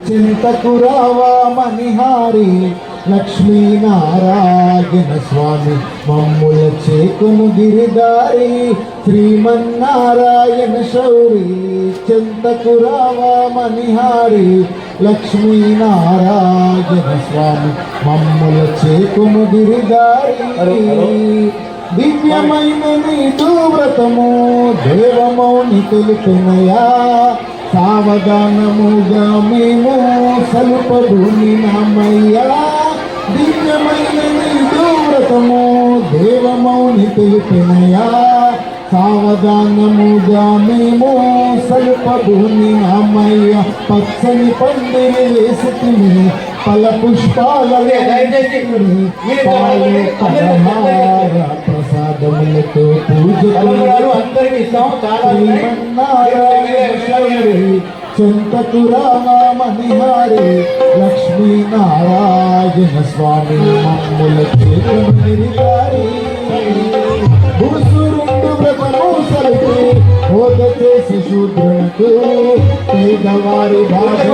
చింతకు రావా మణిహారి లక్ష్మీనారాయణ స్వామి మమ్ముల చేకును గిరిదారి శ్రీమన్నారాయణ శౌరి చింతకు రావా మణిహారి లక్ష్మీనారాయణ స్వామి మమ్ముల చేకును గిరిదారి దివ్యమైన నీదు వ్రతము దేవమౌని తెలుపునయా సావధానముగా మేము సలుపభూమి నామయ్యా దివ్యమైన నీదు వ్రతము దేవమౌని తెలుపునయా సావధానముగా మేము సలుపభూమి నామయ్య పచ్చని పందిరి వేసుకుని ఫల పుష్పాల ప్రసాదములతో పూజ చింతకు రావా మణిహారి లక్ష్మీనారాయణ స్వామి మమ్ముల చేతులు భూసురుండు వ్రతము సరిపి హోద చేసి శూద్రులకు పేదవారి భాష